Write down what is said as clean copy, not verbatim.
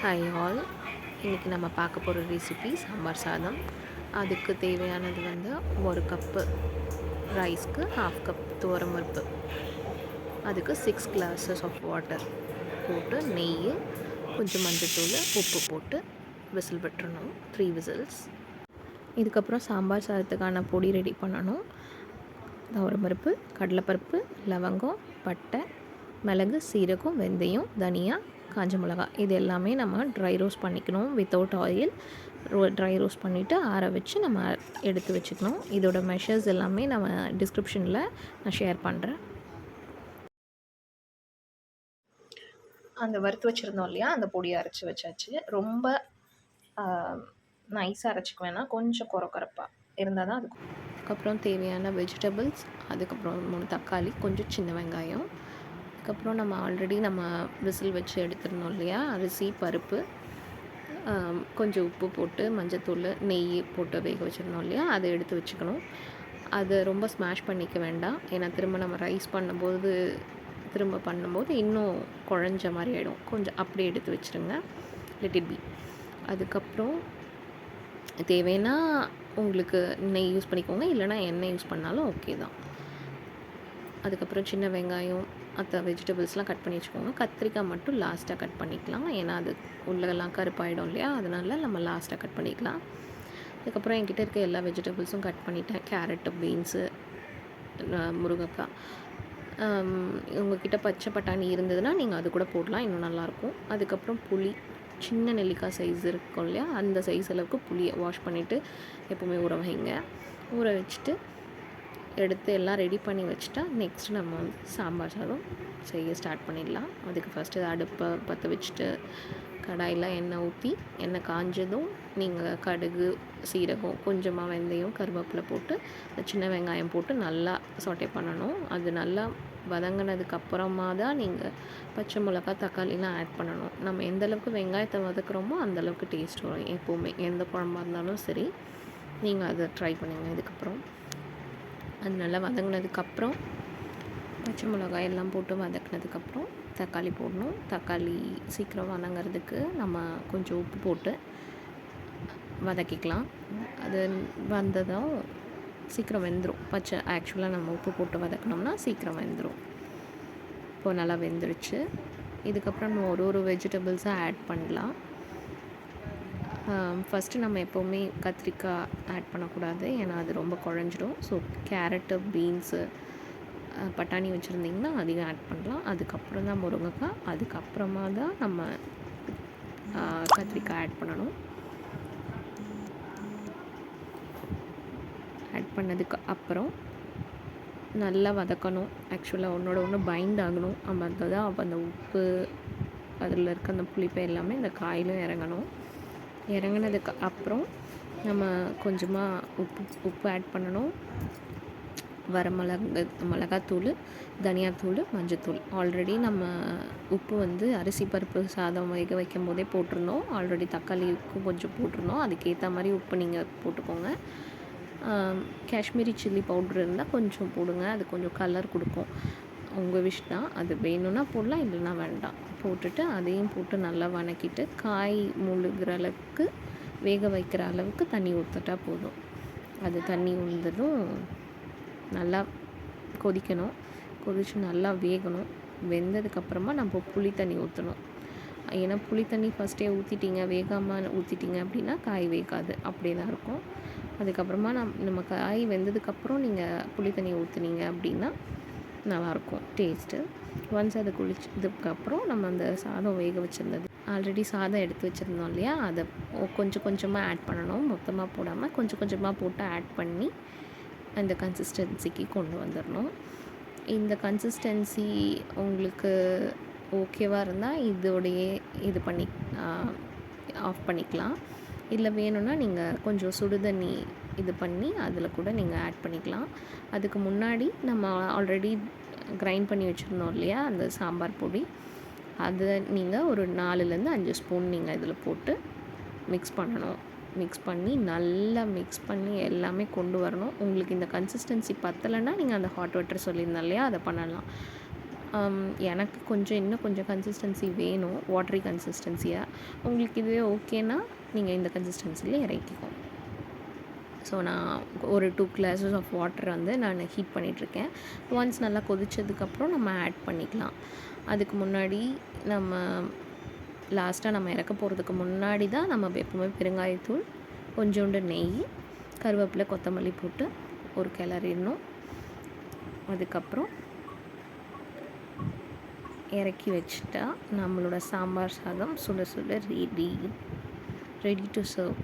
Hi all. இன்றைக்கி நம்ம பார்க்க போகிற ரெசிபி சாம்பார் சாதம். அதுக்கு தேவையானது வந்து 1 கப்பு ரைஸ்க்கு 1/2 கப் துவரம்பருப்பு, அதுக்கு 6 glasses ஆஃப் வாட்டர் போட்டு நெய், கொஞ்சம் மஞ்சத்தூள், உப்பு போட்டு விசில் விட்டுறணும். 3 விசில்ஸ். இதுக்கப்புறம் சாம்பார் சாதத்துக்கான பொடி ரெடி பண்ணணும். துவரம்பருப்பு, கடலைப்பருப்பு, லவங்கம், பட்டை, மிளகு, சீரகம், வெந்தயம், தனியா, காஞ்ச மிளகா, இது எல்லாமே நம்ம ட்ரை ரோஸ்ட் பண்ணிக்கணும். வித்தவுட் ஆயில் ட்ரை ரோஸ்ட் பண்ணிவிட்டு ஆற வச்சு நம்ம எடுத்து வச்சுக்கணும். இதோட மெஷர்ஸ் எல்லாமே நம்ம டிஸ்கிரிப்ஷனில் நான் ஷேர் பண்ணுறேன். அந்த வறுத்து வச்சுருந்தோம் இல்லையா, அந்த பொடியை அரைச்சி வச்சாச்சு. ரொம்ப நைஸாக அரைச்சிக்க வேணாம், கொஞ்சம் கொரப்பாக இருந்தால் தான் அதுக்கப்புறம் தேவையான வெஜிடபிள்ஸ், அதுக்கப்புறம் 3 தக்காளி, கொஞ்சம் சின்ன வெங்காயம், அதுக்கப்புறம் நம்ம ஆல்ரெடி விசில் வச்சு எடுத்துருந்தோம் இல்லையா, அரிசி, பருப்பு, கொஞ்சம் உப்பு போட்டு மஞ்சத்தூள், நெய் போட்டு வேக வச்சுருந்தோம் இல்லையா, அதை எடுத்து வச்சுக்கணும். அதை ரொம்ப ஸ்மாஷ் பண்ணிக்க வேண்டாம், ஏன்னா திரும்ப நம்ம ரைஸ் பண்ணும்போது இன்னும் குழஞ்ச மாதிரி ஆகிடும். கொஞ்சம் அப்படியே எடுத்து வச்சுருங்க, லெட் இட் பி. அதுக்கப்புறம் தேவைன்னா உங்களுக்கு நெய் யூஸ் பண்ணிக்கோங்க, இல்லைனா எண்ணெய் யூஸ் பண்ணாலும் ஓகே தான். அதுக்கப்புறம் சின்ன வெங்காயம், மற்ற வெஜிடபிள்ஸ்லாம் கட் பண்ணி வச்சுக்கோங்க. கத்திரிக்காய் மட்டும் லாஸ்ட்டாக கட் பண்ணிக்கலாம், ஏன்னா அது உள்ளெல்லாம் கருப்பாயிடும் இல்லையா, அதனால் நம்ம லாஸ்ட்டாக கட் பண்ணிக்கலாம். அதுக்கப்புறம் என்கிட்ட இருக்க எல்லா வெஜிடபிள்ஸும் கட் பண்ணிட்டேன். கேரட்டு, பீன்ஸு, முருங்கைக்காய். உங்கள்கிட்ட பச்சை பட்டாணி இருந்ததுன்னா நீங்கள் அது கூட போடலாம், இன்னும் நல்லாயிருக்கும். அதுக்கப்புறம் புளி, சின்ன நெல்லிக்காய் சைஸ் இருக்கும் இல்லையா, அந்த சைஸ் அளவுக்கு புளியை வாஷ் பண்ணிவிட்டு எப்போவுமே ஊற வைங்க. ஊற வச்சுட்டு எடுத்து எல்லாம் ரெடி பண்ணி வச்சுட்டா நெக்ஸ்ட் நம்ம வந்து சாம்பார் சாதம் செய்ய ஸ்டார்ட் பண்ணிடலாம். அதுக்கு ஃபஸ்ட்டு அடுப்பை பற்ற வச்சுட்டு கடாயில் எண்ணெய் ஊற்றி, எண்ணெய் காஞ்சதும் நீங்கள் கடுகு, சீரகம், கொஞ்சமாக வெந்தயம், கருவேப்பிலை போட்டு சின்ன வெங்காயம் போட்டு நல்லா சாட்டே பண்ணணும். அது நல்லா வதங்கினதுக்கப்புறமா தான் நீங்கள் பச்சை மிளகா, தக்காளிலாம் ஆட் பண்ணணும். நம்ம எந்தளவுக்கு வெங்காயத்தை வதக்குறோமோ அந்தளவுக்கு டேஸ்ட் வரும். எப்போவுமே எந்த குழம்பா இருந்தாலும் சரி, நீங்கள் அதை ட்ரை பண்ணுங்கள். இதுக்கப்புறம் அது நல்லா வதங்கினதுக்கப்புறம் பச்சை மிளகாய் எல்லாம் போட்டு வதக்கினதுக்கப்புறம் தக்காளி போடணும். தக்காளி சீக்கிரம் வதங்கிறதுக்கு நம்ம கொஞ்சம் உப்பு போட்டு வதக்கிக்கலாம். அது வந்ததும் சீக்கிரம் வெந்துடும். ஆக்சுவலாக நம்ம உப்பு போட்டு வதக்கினோம்னா சீக்கிரம் வெந்துடும். இப்போது நல்லா வெந்துருச்சு. இதுக்கப்புறம் நம்ம ஒரு வெஜிடபிள்ஸாக ஆட் பண்ணலாம். ஃபஸ்ட்டு நம்ம எப்போவுமே கத்திரிக்காய் ஆட் பண்ணக்கூடாது, ஏன்னா அது ரொம்ப குழஞ்சிடும். ஸோ கேரட்டு, பீன்ஸு, பட்டாணி வச்சுருந்திங்கன்னா அதையும் ஆட் பண்ணலாம். அதுக்கப்புறம் தான் முருங்கைக்காய், அதுக்கப்புறமா தான் நம்ம கத்திரிக்காய் ஆட் பண்ணணும். ஆட் பண்ணதுக்கு அப்புறம் நல்லா வதக்கணும். ஆக்சுவலாக ஒன்றோட ஒன்று பைண்ட் ஆகணும். அப்போ தான் அந்த உப்பு, அதில் இருக்க அந்த புளிப்பு எல்லாமே இந்த காயிலும் இறங்கணும். இறங்கினதுக்கு அப்புறம் நம்ம கொஞ்சமாக உப்பு ஆட் பண்ணணும். மிளகாத்தூள், தனியாத்தூள், மஞ்சத்தூள். ஆல்ரெடி நம்ம உப்பு வந்து அரிசி பருப்பு சாதம் வேக வைக்கும் போதே போட்டிருந்தோம். ஆல்ரெடி தக்காளிக்கும் கொஞ்சம் போட்டிருந்தோம். அதுக்கேற்ற மாதிரி உப்பு நீங்கள் போட்டுக்கோங்க. காஷ்மீரி சில்லி பவுட்ரு இருந்தால் கொஞ்சம் போடுங்க, அது கொஞ்சம் கலர் கொடுக்கும். உங்கள் விஷ் தான், அது வேணும்னா போடலாம், இல்லைன்னா வேண்டாம். போட்டுட்டு அதையும் போட்டு நல்லா வதக்கிட்டு காய் முழுகிற அளவுக்கு, வேக வைக்கிற அளவுக்கு தண்ணி ஊற்றிட்டா போதும். அது தண்ணி ஊற்றதும் நல்லா கொதிக்கணும். கொதித்து நல்லா வேகணும். வெந்ததுக்கப்புறமா நம்ம புளி தண்ணி ஊற்றணும். ஏன்னா புளி தண்ணி ஃபஸ்ட்டே ஊற்றிட்டிங்க, வேகாமல் ஊற்றிட்டிங்க அப்படின்னா காய் வேகாது, அப்படியே தான் இருக்கும். அதுக்கப்புறமா நம்ம காய் வெந்ததுக்கப்புறம் நீங்கள் புளி தண்ணி ஊற்றுனீங்க அப்படின்னா நல்லாயிருக்கும் டேஸ்ட்டு. ஒன்ஸ் அது குளிச்சதுக்கப்புறம் நம்ம அந்த சாதம் வேக வச்சுருந்தது, ஆல்ரெடி சாதம் எடுத்து வச்சுருந்தோம் இல்லையா, அதை கொஞ்சம் கொஞ்சமாக ஆட் பண்ணணும். மொத்தமாக போடாமல் கொஞ்சம் கொஞ்சமாக போட்டு ஆட் பண்ணி அந்த கன்சிஸ்டன்சிக்கு கொண்டு வந்துடணும். இந்த கன்சிஸ்டன்சி உங்களுக்கு ஓகேவாக இருந்தால் இதோடையே இது பண்ணி ஆஃப் பண்ணிக்கலாம். இல்லை வேணும்னா நீங்கள் கொஞ்சம் சுடுதண்ணி இது பண்ணி அதில் கூட நீங்கள் ஆட் பண்ணிக்கலாம். அதுக்கு முன்னாடி நம்ம ஆல்ரெடி கிரைண்ட் பண்ணி வச்சுருந்தோம் இல்லையா அந்த சாம்பார் பொடி, அதை நீங்கள் ஒரு 4லேருந்து 5 ஸ்பூன் நீங்கள் இதில் போட்டு மிக்ஸ் பண்ணணும். மிக்ஸ் பண்ணி நல்லா மிக்ஸ் பண்ணி எல்லாமே கொண்டு வரணும். உங்களுக்கு இந்த கன்சிஸ்டன்சி பத்தலைன்னா நீங்கள் அந்த ஹாட் வாட்டர் சொல்லியிருந்தோம் இல்லையா, அதை பண்ணலாம். எனக்கு கொஞ்சம் இன்னும் கொஞ்சம் கன்சிஸ்டன்சி வேணும், வாட்டரி கன்சிஸ்டன்சியாக. உங்களுக்கு இதுவே ஓகேனா நீங்கள் இந்த கன்சிஸ்டன்சியில் இறக்கிக்கோங்க. ஸோ நான் ஒரு 2 கிளாஸஸ் ஆஃப் வாட்டர் வந்து நான் ஹீட் பண்ணிகிட்ருக்கேன். ஒன்ஸ் நல்லா கொதிச்சதுக்கப்புறம் நம்ம ஆட் பண்ணிக்கலாம். அதுக்கு முன்னாடி நம்ம லாஸ்ட்டாக நம்ம இறக்க போகிறதுக்கு முன்னாடி தான் நம்ம எப்பவுமே பெருங்காயத்தூள், கொஞ்சோண்டு நெய், கருவேப்பிலை, கொத்தமல்லி போட்டு ஒரு கிளறிடணும். அதுக்கப்புறம் இறக்கி வச்சுட்டா நம்மளோட சாம்பார் சாதம் சுட சுட ரெடி டு சர்வ்.